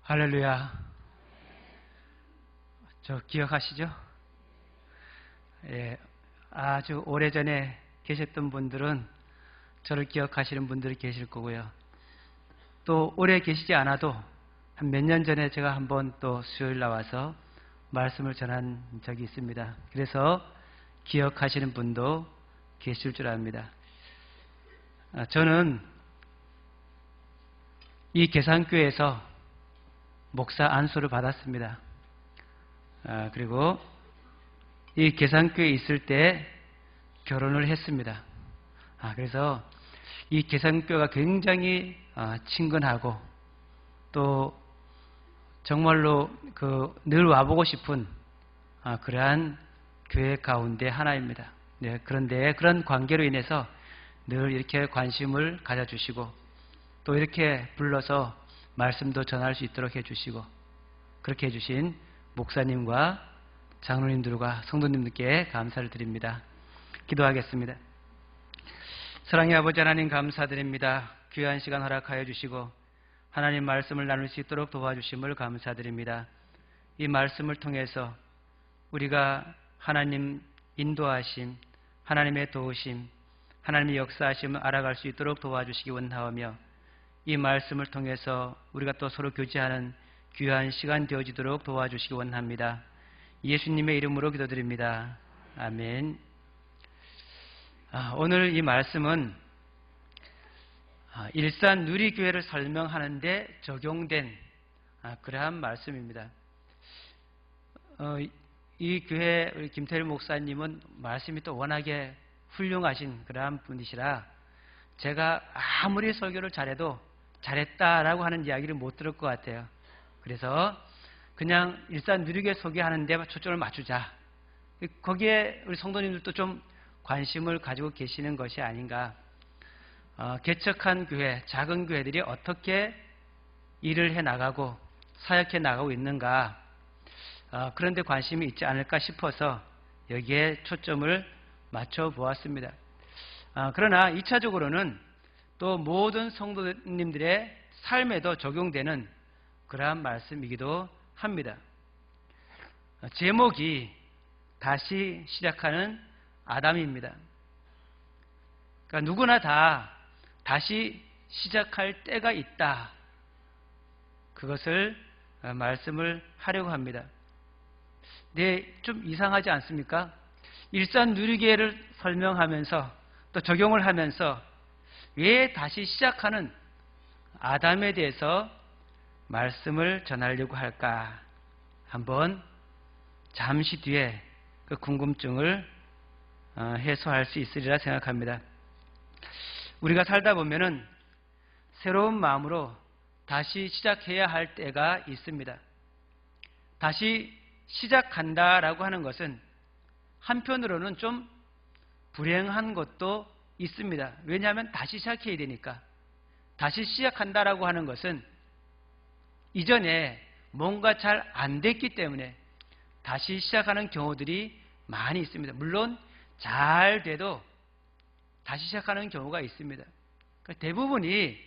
할렐루야. 저 기억하시죠? 예, 아주 오래전에 계셨던 분들은 저를 기억하시는 분들이 계실 거고요. 또 오래 계시지 않아도 한 몇 년 전에 제가 한번 또 수요일 나와서 말씀을 전한 적이 있습니다. 그래서 기억하시는 분도 계실 줄 압니다. 저는 이 계산교회에서 목사 안수를 받았습니다. 그리고 이 계산교회에 있을 때 결혼을 했습니다. 그래서 이 계산교회가 굉장히 친근하고 또 정말로 늘 와보고 싶은 그러한 교회 가운데 하나입니다. 네, 그런데 그런 관계로 인해서 늘 이렇게 관심을 가져주시고 또 이렇게 불러서 말씀도 전할 수 있도록 해주시고 그렇게 해주신 목사님과 장로님들과 성도님들께 감사를 드립니다. 기도하겠습니다. 사랑의 아버지 하나님 감사드립니다. 귀한 시간 허락하여 주시고 하나님 말씀을 나눌 수 있도록 도와주심을 감사드립니다. 이 말씀을 통해서 우리가 하나님 인도하심, 하나님의 도우심, 하나님의 역사하심을 알아갈 수 있도록 도와주시기 원하오며 이 말씀을 통해서 우리가 또 서로 교제하는 귀한 시간 되어지도록 도와주시기 원합니다. 예수님의 이름으로 기도드립니다. 아멘. 오늘 이 말씀은 일산 누리교회를 설명하는데 적용된 그러한 말씀입니다. 이 교회 우리 김태일 목사님은 말씀이 또 워낙에 훌륭하신 그러한 분이시라 제가 아무리 설교를 잘해도 잘했다라고 하는 이야기를 못 들을 것 같아요. 그래서 그냥 일산 누리교회 소개하는 데 초점을 맞추자. 거기에 우리 성도님들도 좀 관심을 가지고 계시는 것이 아닌가. 개척한 교회, 작은 교회들이 어떻게 일을 해나가고 사역해 나가고 있는가. 그런 데 관심이 있지 않을까 싶어서 여기에 초점을 맞춰 보았습니다. 그러나 2차적으로는 또 모든 성도님들의 삶에도 적용되는 그러한 말씀이기도 합니다. 제목이 다시 시작하는 아담입니다. 그러니까 누구나 다 다시 시작할 때가 있다. 그것을 말씀을 하려고 합니다. 네, 좀 이상하지 않습니까? 일산 누리교회를 설명하면서 또 적용을 하면서 왜 다시 시작하는 아담에 대해서 말씀을 전하려고 할까? 한번 잠시 뒤에 그 궁금증을 해소할 수 있으리라 생각합니다. 우리가 살다 보면은 새로운 마음으로 다시 시작해야 할 때가 있습니다. 다시 시작한다라고 하는 것은 한편으로는 좀 불행한 것도 있습니다. 왜냐하면 다시 시작해야 되니까. 다시 시작한다라고 하는 것은 이전에 뭔가 잘 안 됐기 때문에 다시 시작하는 경우들이 많이 있습니다. 물론 잘 돼도 다시 시작하는 경우가 있습니다. 대부분이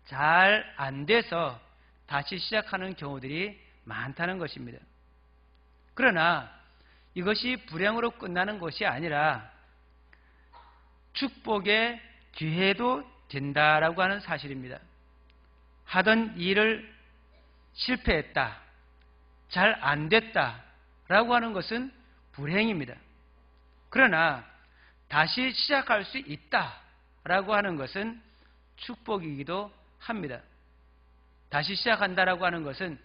잘 안 돼서 다시 시작하는 경우들이 많다는 것입니다. 그러나 이것이 불행으로 끝나는 것이 아니라 축복의 기회도 된다라고 하는 사실입니다. 하던 일을 실패했다, 잘 안 됐다라고 하는 것은 불행입니다. 그러나 다시 시작할 수 있다라고 하는 것은 축복이기도 합니다. 다시 시작한다라고 하는 것은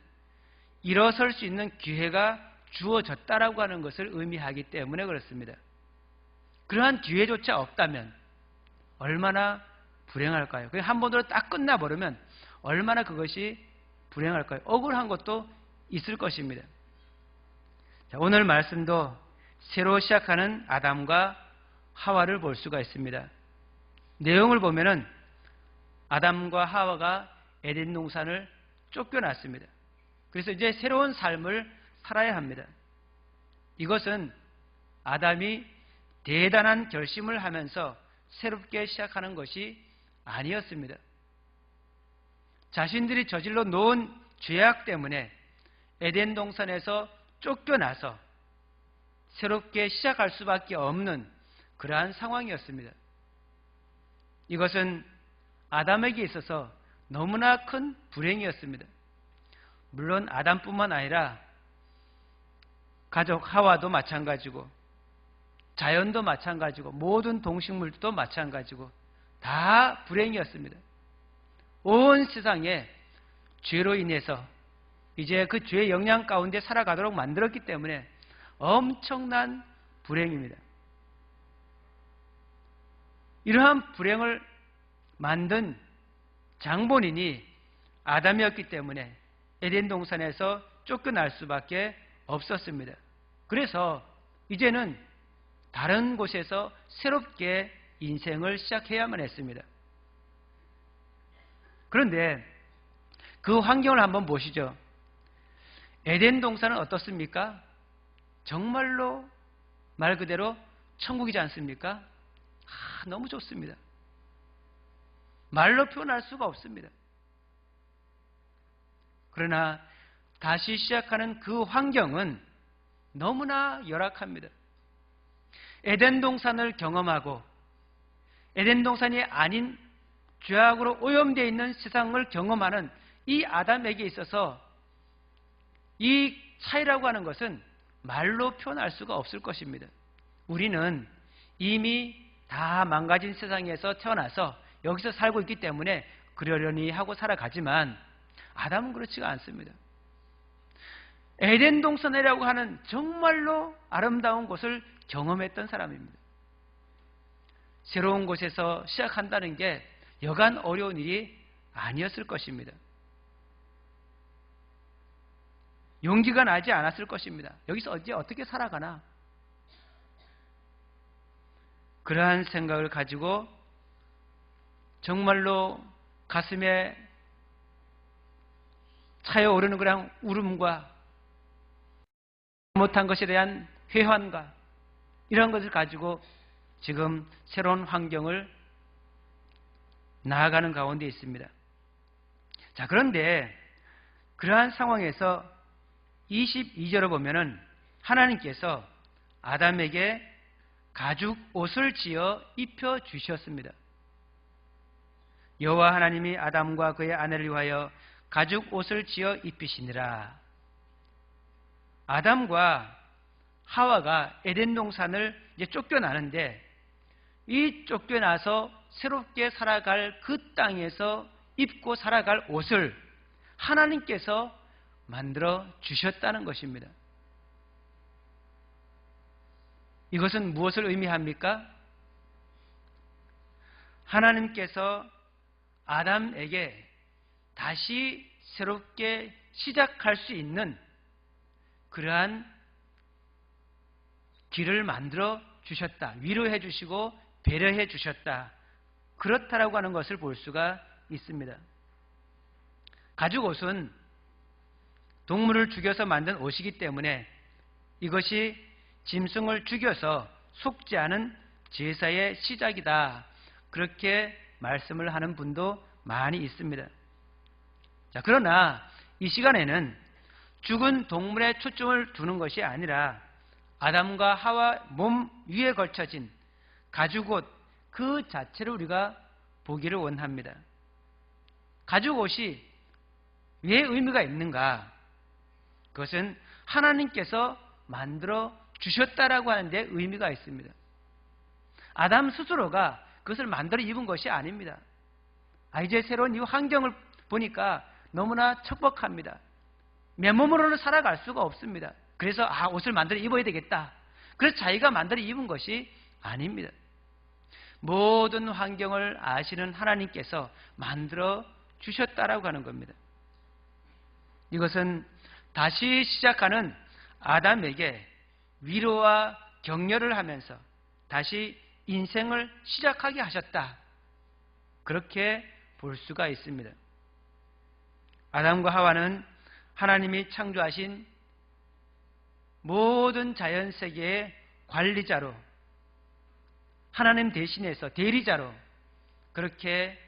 일어설 수 있는 기회가 주어졌다라고 하는 것을 의미하기 때문에 그렇습니다. 그러한 기회조차 없다면 얼마나 불행할까요? 그냥 한 번으로 딱 끝나버리면 얼마나 그것이 불행할까요? 억울한 것도 있을 것입니다. 자, 오늘 말씀도 새로 시작하는 아담과 하와를 볼 수가 있습니다. 내용을 보면은 아담과 하와가 에덴 동산을 쫓겨났습니다. 그래서 이제 새로운 삶을 살아야 합니다. 이것은 아담이 대단한 결심을 하면서 새롭게 시작하는 것이 아니었습니다. 자신들이 저질러 놓은 죄악 때문에 에덴 동산에서 쫓겨나서 새롭게 시작할 수밖에 없는 그러한 상황이었습니다. 이것은 아담에게 있어서 너무나 큰 불행이었습니다. 물론 아담뿐만 아니라 가족 하와도 마찬가지고 자연도 마찬가지고 모든 동식물도 마찬가지고 다 불행이었습니다. 온 세상에 죄로 인해서 이제 그 죄의 영향 가운데 살아가도록 만들었기 때문에 엄청난 불행입니다. 이러한 불행을 만든 장본인이 아담이었기 때문에 에덴 동산에서 쫓겨날 수밖에 없었습니다. 그래서 이제는 다른 곳에서 새롭게 인생을 시작해야만 했습니다. 그런데 그 환경을 한번 보시죠. 에덴 동산은 어떻습니까? 정말로 말 그대로 천국이지 않습니까? 너무 좋습니다. 말로 표현할 수가 없습니다. 그러나 다시 시작하는 그 환경은 너무나 열악합니다. 에덴 동산을 경험하고 에덴 동산이 아닌 죄악으로 오염되어 있는 세상을 경험하는 이 아담에게 있어서 이 차이라고 하는 것은 말로 표현할 수가 없을 것입니다. 우리는 이미 다 망가진 세상에서 태어나서 여기서 살고 있기 때문에 그러려니 하고 살아가지만 아담은 그렇지가 않습니다. 에덴 동산이라고 하는 정말로 아름다운 곳을 경험했던 사람입니다. 새로운 곳에서 시작한다는 게 여간 어려운 일이 아니었을 것입니다. 용기가 나지 않았을 것입니다. 여기서 어떻게 살아가나? 그러한 생각을 가지고 정말로 가슴에 차여오르는 그런 울음과 못한 것에 대한 회환과 이런 것을 가지고 지금 새로운 환경을 나아가는 가운데 있습니다. 자, 그런데 그러한 상황에서 22절을 보면은 하나님께서 아담에게 가죽 옷을 지어 입혀 주셨습니다. 여호와 하나님이 아담과 그의 아내를 위하여 가죽 옷을 지어 입히시니라. 아담과 하와가 에덴 동산을 이제 쫓겨나는데 이 쫓겨나서 새롭게 살아갈 그 땅에서 입고 살아갈 옷을 하나님께서 만들어 주셨다는 것입니다. 이것은 무엇을 의미합니까? 하나님께서 아담에게 다시 새롭게 시작할 수 있는 그러한 길을 만들어 주셨다. 위로해 주시고 배려해 주셨다. 그렇다라고 하는 것을 볼 수가 있습니다. 가죽 옷은 동물을 죽여서 만든 옷이기 때문에 이것이 짐승을 죽여서 속지 않은 제사의 시작이다. 그렇게 말씀을 하는 분도 많이 있습니다. 자, 그러나 이 시간에는 죽은 동물에 초점을 두는 것이 아니라 아담과 하와 몸 위에 걸쳐진 가죽옷 그 자체를 우리가 보기를 원합니다. 가죽옷이 왜 의미가 있는가? 그것은 하나님께서 만들어 주셨다라고 하는데 의미가 있습니다. 아담 스스로가 그것을 만들어 입은 것이 아닙니다. 이제 새로운 이 환경을 보니까 너무나 척박합니다. 맨몸으로는 살아갈 수가 없습니다. 그래서 옷을 만들어 입어야 되겠다. 그래서 자기가 만들어 입은 것이 아닙니다. 모든 환경을 아시는 하나님께서 만들어 주셨다라고 하는 겁니다. 이것은 다시 시작하는 아담에게 위로와 격려를 하면서 다시 인생을 시작하게 하셨다. 그렇게 볼 수가 있습니다. 아담과 하와는 하나님이 창조하신 모든 자연 세계의 관리자로 하나님 대신해서 대리자로 그렇게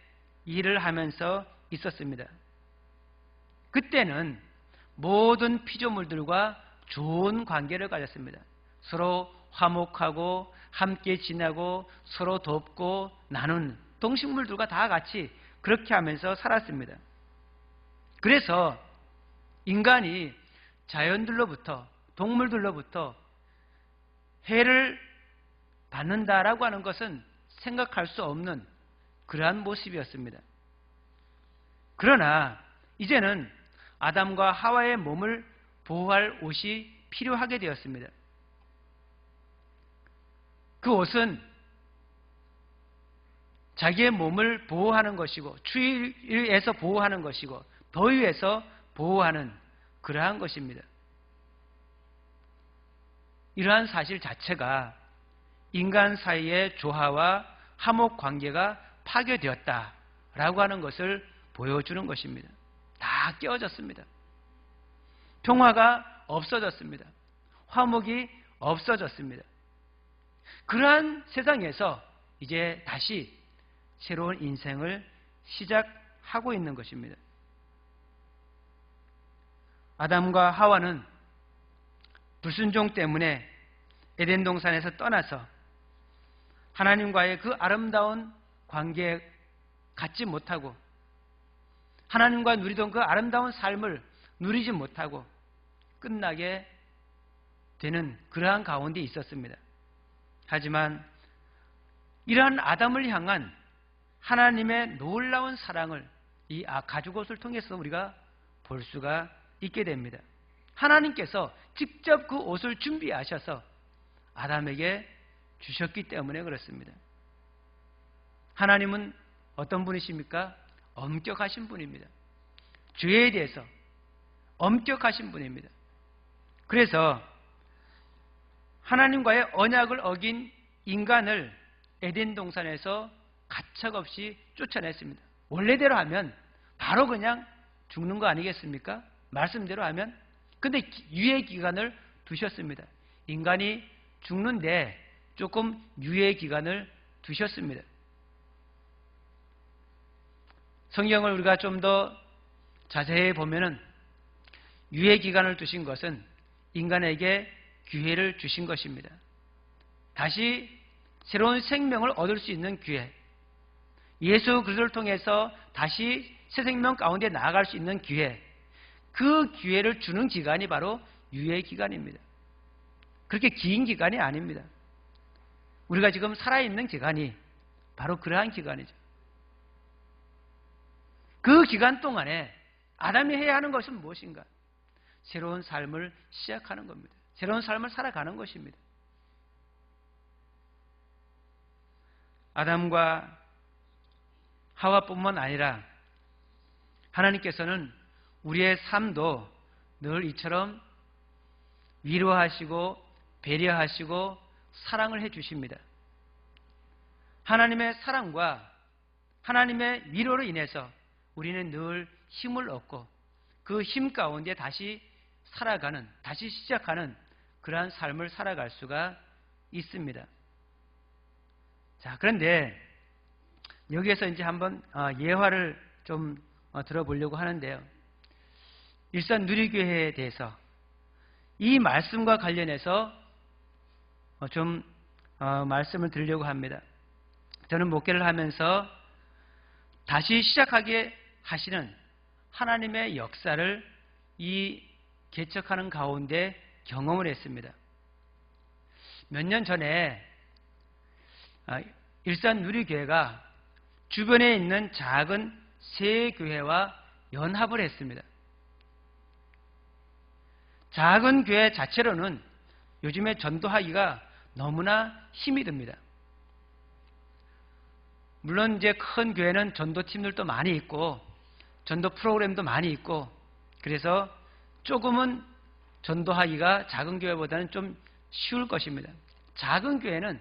일을 하면서 있었습니다. 그때는 모든 피조물들과 좋은 관계를 가졌습니다. 서로 화목하고 함께 지내고 서로 돕고 나누는 동식물들과 다 같이 그렇게 하면서 살았습니다. 그래서 인간이 자연들로부터 동물들로부터 해를 받는다라고 하는 것은 생각할 수 없는 그러한 모습이었습니다. 그러나 이제는 아담과 하와의 몸을 보호할 옷이 필요하게 되었습니다. 그 옷은 자기의 몸을 보호하는 것이고 추위에서 보호하는 것이고 더위에서 보호하는 그러한 것입니다. 이러한 사실 자체가 인간 사이의 조화와 화목 관계가 파괴되었다라고 하는 것을 보여주는 것입니다. 다 깨어졌습니다. 평화가 없어졌습니다. 화목이 없어졌습니다. 그러한 세상에서 이제 다시 새로운 인생을 시작하고 있는 것입니다. 아담과 하와는 불순종 때문에 에덴 동산에서 떠나서 하나님과의 그 아름다운 관계에 갖지 못하고 하나님과 누리던 그 아름다운 삶을 누리지 못하고 끝나게 되는 그러한 가운데 있었습니다. 하지만 이러한 아담을 향한 하나님의 놀라운 사랑을 이 가죽옷을 통해서 우리가 볼 수가 있게 됩니다. 하나님께서 직접 그 옷을 준비하셔서 아담에게 주셨기 때문에 그렇습니다. 하나님은 어떤 분이십니까? 엄격하신 분입니다. 죄에 대해서 엄격하신 분입니다. 그래서 하나님과의 언약을 어긴 인간을 에덴 동산에서 가차없이 쫓아냈습니다. 원래대로 하면 바로 그냥 죽는 거 아니겠습니까? 말씀대로 하면. 근데 유예 기간을 두셨습니다. 인간이 죽는데 조금 유예 기간을 두셨습니다. 성경을 우리가 좀 더 자세히 보면은 유예 기간을 두신 것은 인간에게 기회를 주신 것입니다. 다시 새로운 생명을 얻을 수 있는 기회, 예수 그리스도를 통해서 다시 새 생명 가운데 나아갈 수 있는 기회, 그 기회를 주는 기간이 바로 유예 기간입니다. 그렇게 긴 기간이 아닙니다. 우리가 지금 살아있는 기간이 바로 그러한 기간이죠. 그 기간 동안에 아담이 해야 하는 것은 무엇인가? 새로운 삶을 시작하는 겁니다. 새로운 삶을 살아가는 것입니다. 아담과 하와뿐만 아니라 하나님께서는 우리의 삶도 늘 이처럼 위로하시고 배려하시고 사랑을 해주십니다. 하나님의 사랑과 하나님의 위로로 인해서 우리는 늘 힘을 얻고 그 힘 가운데 다시 살아가는, 다시 시작하는 그러한 삶을 살아갈 수가 있습니다. 자, 그런데 여기에서 이제 한번 예화를 좀 들어보려고 하는데요. 일산 누리교회에 대해서 이 말씀과 관련해서 좀 말씀을 드리려고 합니다. 저는 목회를 하면서 다시 시작하게 하시는 하나님의 역사를 이 개척하는 가운데 경험을 했습니다. 몇 년 전에 일산 누리교회가 주변에 있는 작은 세 교회와 연합을 했습니다. 작은 교회 자체로는 요즘에 전도하기가 너무나 힘이 듭니다. 물론 이제 큰 교회는 전도팀들도 많이 있고 전도 프로그램도 많이 있고 그래서 조금은 전도하기가 작은 교회보다는 좀 쉬울 것입니다. 작은 교회는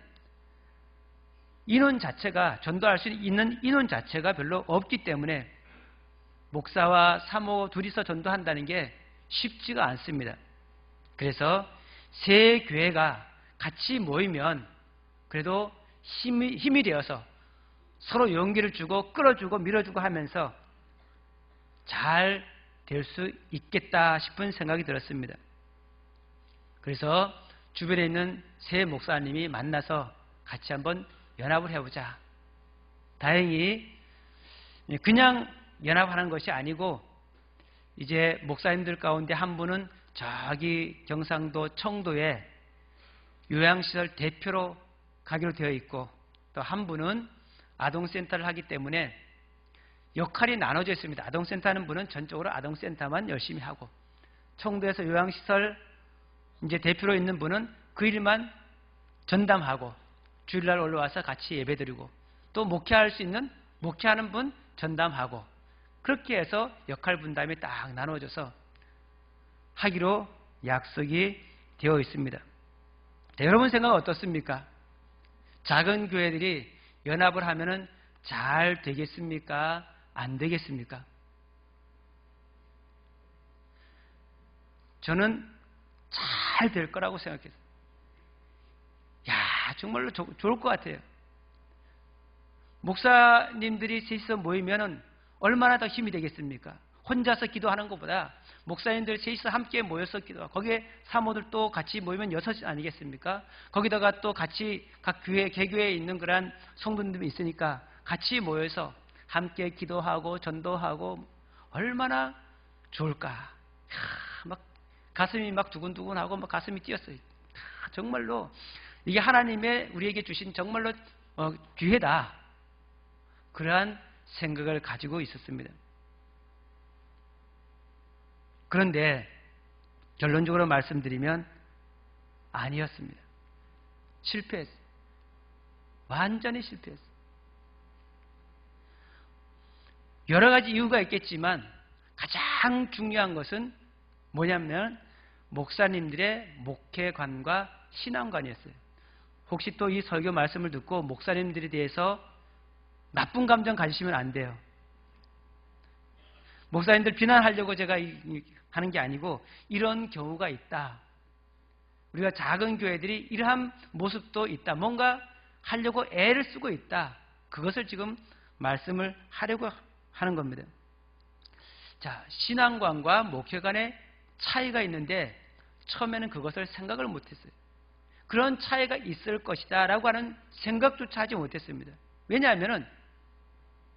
인원 자체가 전도할 수 있는 인원 자체가 별로 없기 때문에 목사와 사모 둘이서 전도한다는 게 쉽지가 않습니다. 그래서 세 교회가 같이 모이면 그래도 힘이 되어서 서로 용기를 주고 끌어주고 밀어주고 하면서 잘 될 수 있겠다 싶은 생각이 들었습니다. 그래서 주변에 있는 세 목사님이 만나서 같이 한번 연합을 해보자. 다행히 그냥 연합하는 것이 아니고 이제 목사님들 가운데 한 분은 저기 경상도 청도에 요양시설 대표로 가기로 되어 있고 또 한 분은 아동센터를 하기 때문에 역할이 나눠져 있습니다. 아동센터 하는 분은 전적으로 아동센터만 열심히 하고 청도에서 요양시설 이제 대표로 있는 분은 그 일만 전담하고 주일날 올라와서 같이 예배드리고 또 목회할 수 있는 목회하는 분 전담하고 그렇게 해서 역할 분담이 딱 나눠져서 하기로 약속이 되어 있습니다. 네, 여러분 생각은 어떻습니까? 작은 교회들이 연합을 하면은 잘 되겠습니까? 안 되겠습니까? 저는 잘 될 거라고 생각했어요. 야, 정말로 좋을 것 같아요. 목사님들이 셋이서 모이면은 얼마나 더 힘이 되겠습니까? 혼자서 기도하는 것보다 목사님들 셋이서 함께 모여서 기도하고 거기에 사모들도 같이 모이면 6 아니겠습니까? 거기다가 또 같이 각 교회, 개교회에 있는 그런 성도님들이 있으니까 같이 모여서 함께 기도하고 전도하고 얼마나 좋을까? 막 가슴이 막 두근두근하고 막 가슴이 뛰었어요. 정말로 이게 하나님의 우리에게 주신 정말로 기회다. 그러한 생각을 가지고 있었습니다. 그런데 결론적으로 말씀드리면 아니었습니다. 실패했어요. 완전히 실패했어요. 여러 가지 이유가 있겠지만 가장 중요한 것은 뭐냐면 목사님들의 목회관과 신앙관이었어요. 혹시 또 이 설교 말씀을 듣고 목사님들에 대해서 나쁜 감정 가지시면 안 돼요. 목사님들 비난하려고 제가 하는 게 아니고 이런 경우가 있다. 우리가 작은 교회들이 이러한 모습도 있다. 뭔가 하려고 애를 쓰고 있다. 그것을 지금 말씀을 하려고 하는 겁니다. 자, 신앙관과 목회관의 차이가 있는데 처음에는 그것을 생각을 못했어요. 그런 차이가 있을 것이다 라고 하는 생각조차 하지 못했습니다. 왜냐하면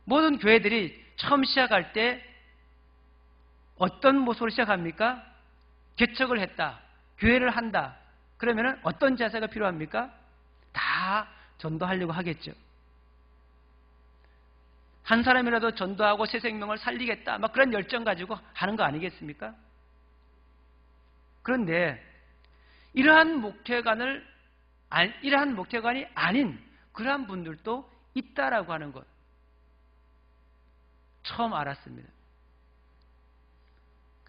모든 교회들이 처음 시작할 때 어떤 모습으로 시작합니까? 개척을 했다. 교회를 한다. 그러면 어떤 자세가 필요합니까? 다 전도하려고 하겠죠. 한 사람이라도 전도하고 새 생명을 살리겠다. 막 그런 열정 가지고 하는 거 아니겠습니까? 그런데 이러한 목회관이 아닌 그러한 분들도 있다라고 하는 것 처음 알았습니다.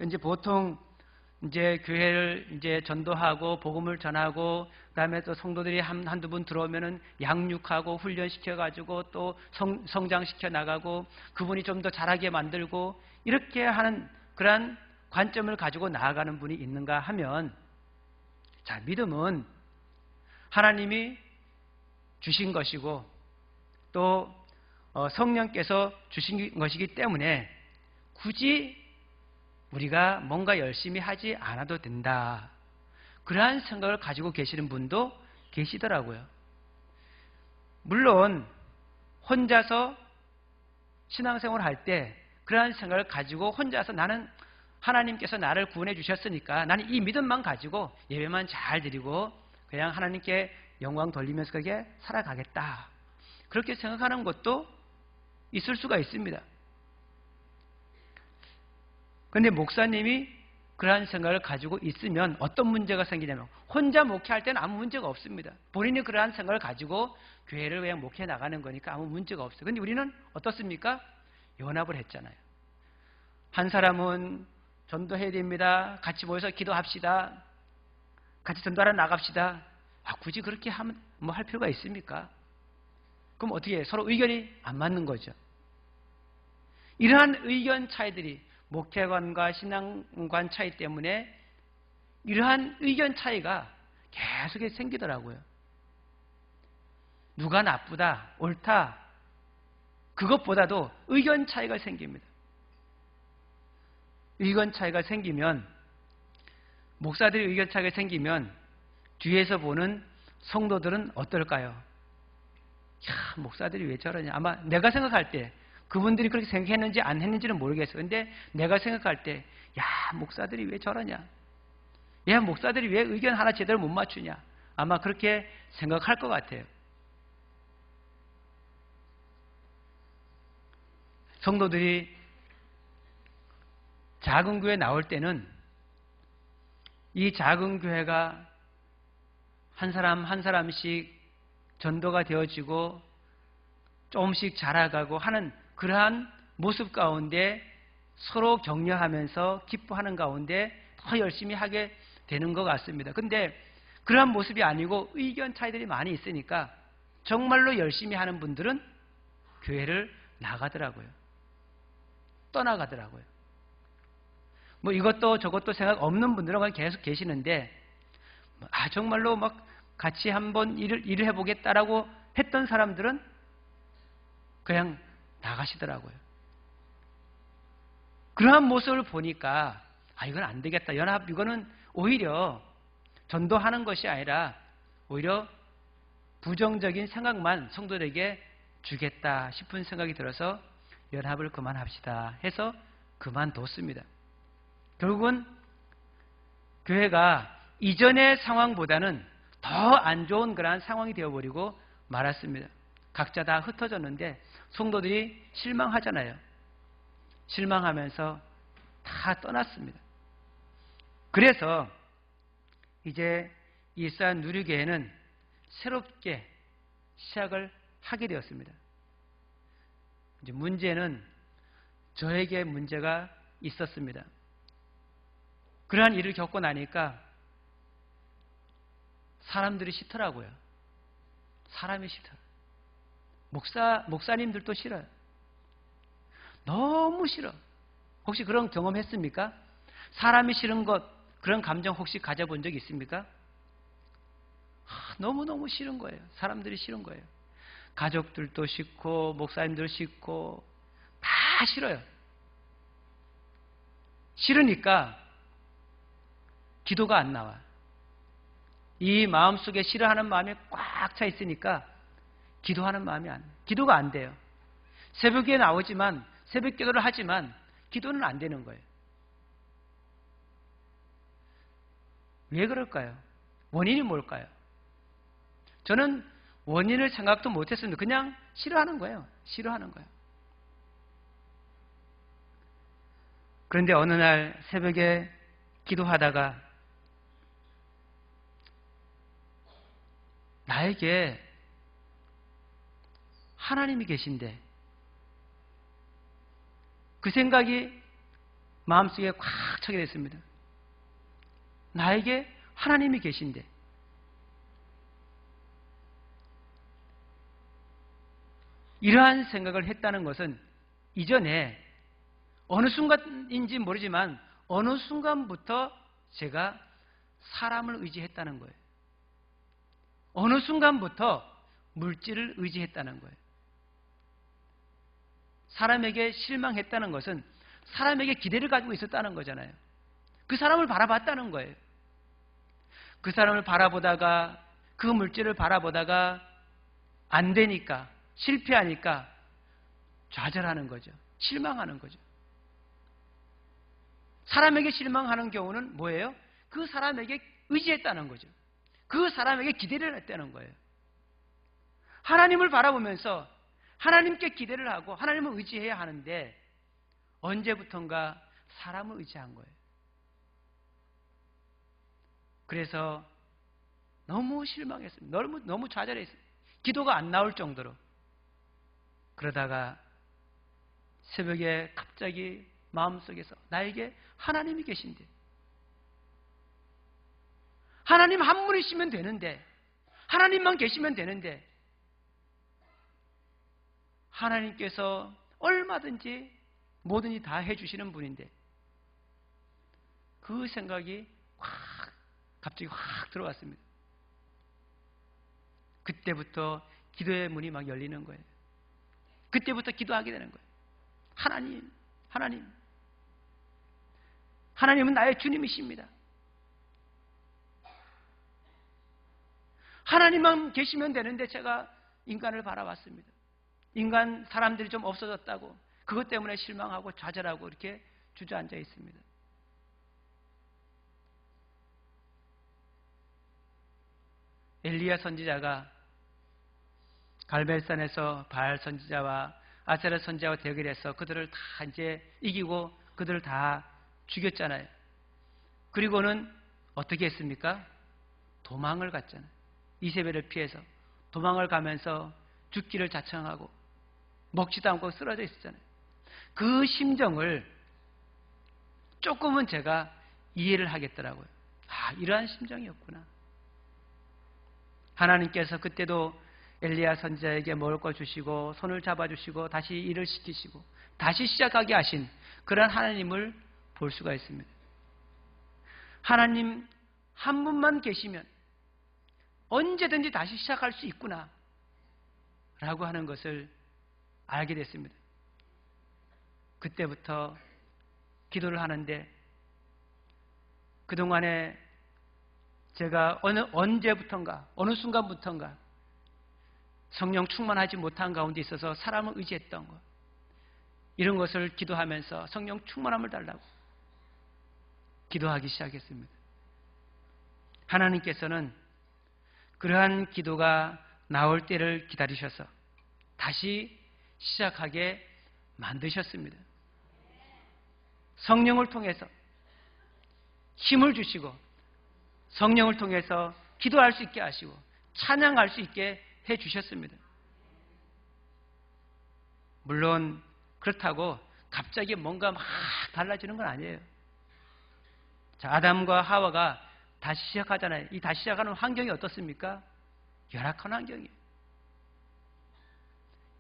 이제 보통 이제 교회를 이제 전도하고 복음을 전하고 그다음에 또 성도들이 한두 분 들어오면은 양육하고 훈련시켜 가지고 또 성장시켜 나가고 그분이 좀 더 잘하게 만들고 이렇게 하는 그러한 관점을 가지고 나아가는 분이 있는가 하면 자, 믿음은 하나님이 주신 것이고 또 성령께서 주신 것이기 때문에 굳이 우리가 뭔가 열심히 하지 않아도 된다. 그러한 생각을 가지고 계시는 분도 계시더라고요. 물론 혼자서 신앙생활을 할 때 그러한 생각을 가지고 혼자서 나는 하나님께서 나를 구원해 주셨으니까 나는 이 믿음만 가지고 예배만 잘 드리고 그냥 하나님께 영광 돌리면서 그렇게 살아가겠다. 그렇게 생각하는 것도 있을 수가 있습니다. 그런데 목사님이 그러한 생각을 가지고 있으면 어떤 문제가 생기냐면 혼자 목회할 때는 아무 문제가 없습니다. 본인이 그러한 생각을 가지고 교회를 그냥 목회해 나가는 거니까 아무 문제가 없어요. 그런데 우리는 어떻습니까? 연합을 했잖아요. 한 사람은 전도해야 됩니다. 같이 모여서 기도합시다. 같이 전도하러 나갑시다. 굳이 그렇게 하면 뭐 할 필요가 있습니까? 그럼 어떻게 해요? 서로 의견이 안 맞는 거죠. 이러한 의견 차이들이 목회관과 신앙관 차이 때문에 이러한 의견 차이가 계속 생기더라고요. 누가 나쁘다, 옳다, 그것보다도 의견 차이가 생깁니다. 의견 차이가 생기면, 목사들이 의견 차이가 생기면 뒤에서 보는 성도들은 어떨까요? 야, 목사들이 왜 저러냐. 아마 내가 생각할 때 그분들이 그렇게 생각했는지 안 했는지는 모르겠어요. 근데 내가 생각할 때, 야, 목사들이 왜 저러냐. 야, 목사들이 왜 의견 하나 제대로 못 맞추냐. 아마 그렇게 생각할 것 같아요. 성도들이 작은 교회 나올 때는 이 작은 교회가 한 사람 한 사람씩 전도가 되어지고 조금씩 자라가고 하는 그러한 모습 가운데 서로 격려하면서 기뻐하는 가운데 더 열심히 하게 되는 것 같습니다. 근데 그러한 모습이 아니고 의견 차이들이 많이 있으니까 정말로 열심히 하는 분들은 교회를 나가더라고요. 떠나가더라고요. 뭐 이것도 저것도 생각 없는 분들은 계속 계시는데, 정말로 막 같이 한번 일을 해보겠다라고 했던 사람들은 그냥 나가시더라고요. 그러한 모습을 보니까 이건 안 되겠다. 연합, 이거는 오히려 전도하는 것이 아니라 오히려 부정적인 생각만 성도들에게 주겠다 싶은 생각이 들어서 연합을 그만합시다 해서 그만뒀습니다. 결국은 교회가 이전의 상황보다는 더 안 좋은 그러한 상황이 되어버리고 말았습니다. 각자 다 흩어졌는데 성도들이 실망하잖아요. 실망하면서 다 떠났습니다. 그래서 이제 일산 누리교회는 새롭게 시작을 하게 되었습니다. 이제 문제는 저에게 문제가 있었습니다. 그러한 일을 겪고 나니까 사람들이 싫더라고요. 사람이 싫더라고요. 목사님들도 싫어요. 너무 싫어. 혹시 그런 경험 했습니까? 사람이 싫은 것, 그런 감정 혹시 가져본 적 있습니까? 너무너무 싫은 거예요. 사람들이 싫은 거예요. 가족들도 싫고 목사님들 싫고 다 싫어요. 싫으니까 기도가 안 나와. 이 마음속에 싫어하는 마음이 꽉 차 있으니까 기도하는 마음이 안 돼요. 기도가 안 돼요. 새벽에 나오지만 새벽 기도를 하지만 기도는 안 되는 거예요. 왜 그럴까요? 원인이 뭘까요? 저는 원인을 생각도 못했습니다. 그냥 싫어하는 거예요. 싫어하는 거예요. 그런데 어느 날 새벽에 기도하다가 나에게 하나님이 계신데, 그 생각이 마음속에 꽉 차게 됐습니다. 나에게 하나님이 계신데, 이러한 생각을 했다는 것은 이전에 어느 순간인지 모르지만 어느 순간부터 제가 사람을 의지했다는 거예요. 어느 순간부터 물질을 의지했다는 거예요. 사람에게 실망했다는 것은 사람에게 기대를 가지고 있었다는 거잖아요. 그 사람을 바라봤다는 거예요. 그 사람을 바라보다가, 그 물질을 바라보다가 안 되니까, 실패하니까 좌절하는 거죠. 실망하는 거죠. 사람에게 실망하는 경우는 뭐예요? 그 사람에게 의지했다는 거죠. 그 사람에게 기대를 했다는 거예요. 하나님을 바라보면서 하나님께 기대를 하고 하나님을 의지해야 하는데 언제부턴가 사람을 의지한 거예요. 그래서 너무 실망했습니다. 너무 좌절했어요. 기도가 안 나올 정도로. 그러다가 새벽에 갑자기 마음속에서 나에게 하나님이 계신데, 하나님 한 분이시면 되는데, 하나님만 계시면 되는데, 하나님께서 얼마든지 뭐든지 다 해주시는 분인데, 그 생각이 갑자기 확 들어왔습니다. 그때부터 기도의 문이 막 열리는 거예요. 그때부터 기도하게 되는 거예요. 하나님, 하나님. 하나님은 나의 주님이십니다. 하나님만 계시면 되는데 제가 인간을 바라봤습니다. 인간 사람들이 좀 없어졌다고 그것 때문에 실망하고 좌절하고 이렇게 주저앉아 있습니다. 엘리야 선지자가 갈멜산에서 바알 선지자와 아세라 선지자와 대결해서 그들을 다 이제 이기고 그들을 다 죽였잖아요. 그리고는 어떻게 했습니까? 도망을 갔잖아요. 이세벨을 피해서 도망을 가면서 죽기를 자청하고 먹지도 않고 쓰러져 있었잖아요. 그 심정을 조금은 제가 이해를 하겠더라고요. 아, 이러한 심정이었구나. 하나님께서 그때도 엘리야 선지자에게 먹을 거 주시고 손을 잡아주시고 다시 일을 시키시고 다시 시작하게 하신 그런 하나님을 볼 수가 있습니다. 하나님 한 분만 계시면 언제든지 다시 시작할 수 있구나 라고 하는 것을 알게 됐습니다. 그때부터 기도를 하는데 그동안에 제가 언제부턴가 어느 순간부턴가 성령 충만하지 못한 가운데 있어서 사람을 의지했던 것 이런 것을 기도하면서 성령 충만함을 달라고 기도하기 시작했습니다. 하나님께서는 그러한 기도가 나올 때를 기다리셔서 다시 시작하게 만드셨습니다. 성령을 통해서 힘을 주시고 성령을 통해서 기도할 수 있게 하시고 찬양할 수 있게 해주셨습니다. 물론 그렇다고 갑자기 뭔가 막 달라지는 건 아니에요. 자, 아담과 하와가 다시 시작하잖아요. 이 다시 시작하는 환경이 어떻습니까? 열악한 환경이에요.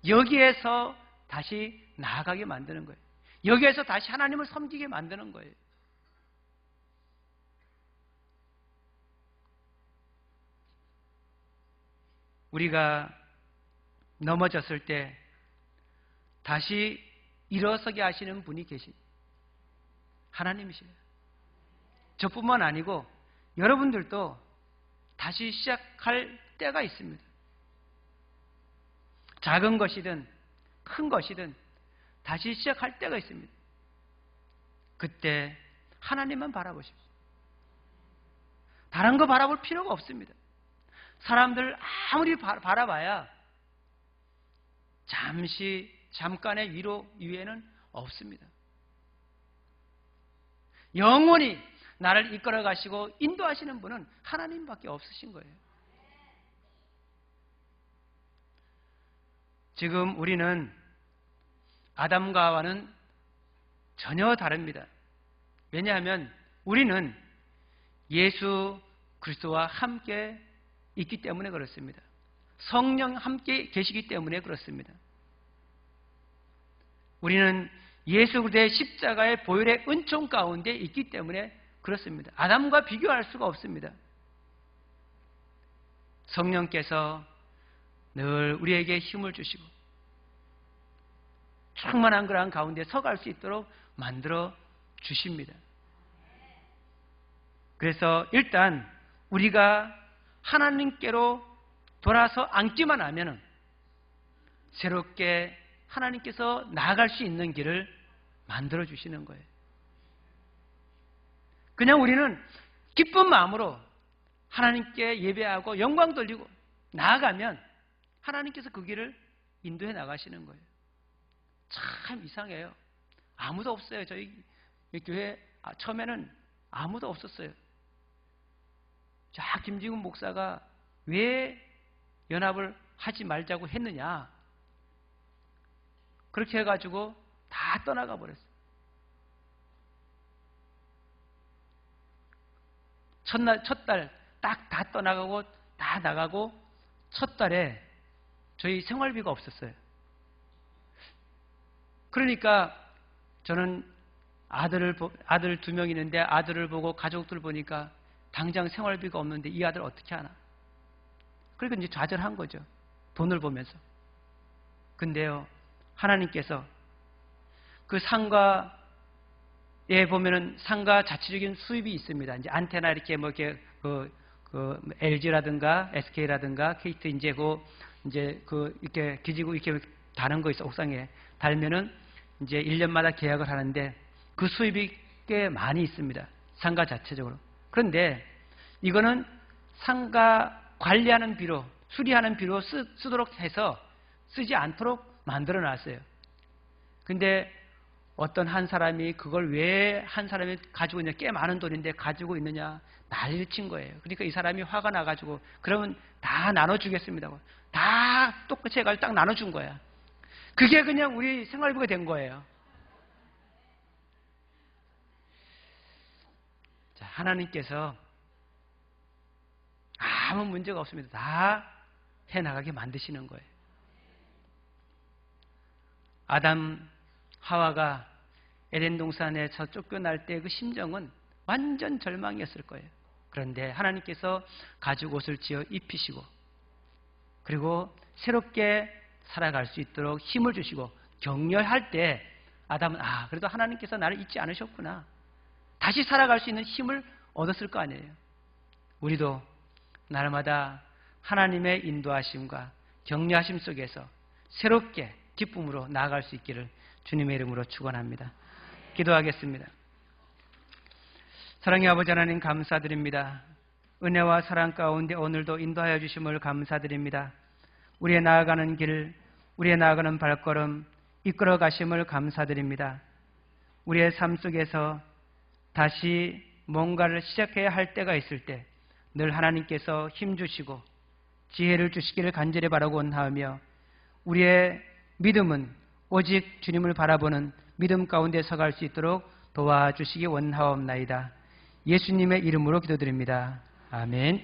여기에서 다시 나아가게 만드는 거예요. 여기에서 다시 하나님을 섬기게 만드는 거예요. 우리가 넘어졌을 때 다시 일어서게 하시는 분이 계십니다. 하나님이십니다. 저뿐만 아니고 여러분들도 다시 시작할 때가 있습니다. 작은 것이든 큰 것이든 다시 시작할 때가 있습니다. 그때 하나님만 바라보십시오. 다른 거 바라볼 필요가 없습니다. 사람들 아무리 바라봐야 잠깐의 위로 이외에는 없습니다. 영원히 나를 이끌어 가시고 인도하시는 분은 하나님밖에 없으신 거예요. 지금 우리는 아담과 하와는 전혀 다릅니다. 왜냐하면 우리는 예수 그리스도와 함께 있기 때문에 그렇습니다. 성령 함께 계시기 때문에 그렇습니다. 우리는 예수 그리스도의 십자가의 보혈의 은총 가운데 있기 때문에 그렇습니다. 아담과 비교할 수가 없습니다. 성령께서 늘 우리에게 힘을 주시고 충만한 그러한 가운데 서갈 수 있도록 만들어 주십니다. 그래서 일단 우리가 하나님께로 돌아서 앉기만 하면은 새롭게 하나님께서 나아갈 수 있는 길을 만들어 주시는 거예요. 그냥 우리는 기쁜 마음으로 하나님께 예배하고 영광 돌리고 나아가면 하나님께서 그 길을 인도해 나가시는 거예요. 참 이상해요. 아무도 없어요. 저희 교회 처음에는 아무도 없었어요. 자, 김지훈 목사가 왜 연합을 하지 말자고 했느냐. 그렇게 해가지고 다 떠나가 버렸어요. 첫 달 딱 다 떠나가고 다 나가고 첫 달에 저희 생활비가 없었어요. 그러니까 저는 아들 2명 있는데 아들을 보고 가족들 보니까 당장 생활비가 없는데 이 아들 어떻게 하나. 그러니까 이제 좌절한 거죠. 돈을 보면서. 근데요, 하나님께서 그 산과 보면은 상가 자체적인 수입이 있습니다. 이제 안테나 이렇게 뭐 이렇게 LG라든가 SK라든가 KT 이제 이렇게 기지국 이렇게 다는 거 있어. 옥상에 달면은 이제 1년마다 계약을 하는데 그 수입이 꽤 많이 있습니다. 상가 자체적으로. 그런데 이거는 상가 관리하는 비로, 수리하는 비로 쓰도록 해서 쓰지 않도록 만들어 놨어요. 근데 어떤 한 사람이 그걸 왜 한 사람이 가지고 있냐, 꽤 많은 돈인데 가지고 있느냐, 난리를 친 거예요. 그러니까 이 사람이 화가 나가지고, 그러면 다 나눠주겠습니다. 다 똑같이 해가지고 딱 나눠준 거야. 그게 그냥 우리 생활비가 된 거예요. 자, 하나님께서 아무 문제가 없습니다. 다 해나가게 만드시는 거예요. 아담, 하와가 에덴 동산에서 쫓겨날 때 그 심정은 완전 절망이었을 거예요. 그런데 하나님께서 가죽 옷을 지어 입히시고, 그리고 새롭게 살아갈 수 있도록 힘을 주시고, 격려할 때 아담은 그래도 하나님께서 나를 잊지 않으셨구나, 다시 살아갈 수 있는 힘을 얻었을 거 아니에요. 우리도 날마다 하나님의 인도하심과 격려하심 속에서 새롭게 기쁨으로 나아갈 수 있기를 주님의 이름으로 축원합니다. 기도하겠습니다. 사랑의 아버지 하나님, 감사드립니다. 은혜와 사랑 가운데 오늘도 인도하여 주심을 감사드립니다. 우리의 나아가는 길, 우리의 나아가는 발걸음 이끌어 가심을 감사드립니다. 우리의 삶 속에서 다시 뭔가를 시작해야 할 때가 있을 때 늘 하나님께서 힘주시고 지혜를 주시기를 간절히 바라고 원하며, 우리의 믿음은 오직 주님을 바라보는 믿음 가운데 서갈 수 있도록 도와주시기 원하옵나이다. 예수님의 이름으로 기도드립니다. 아멘.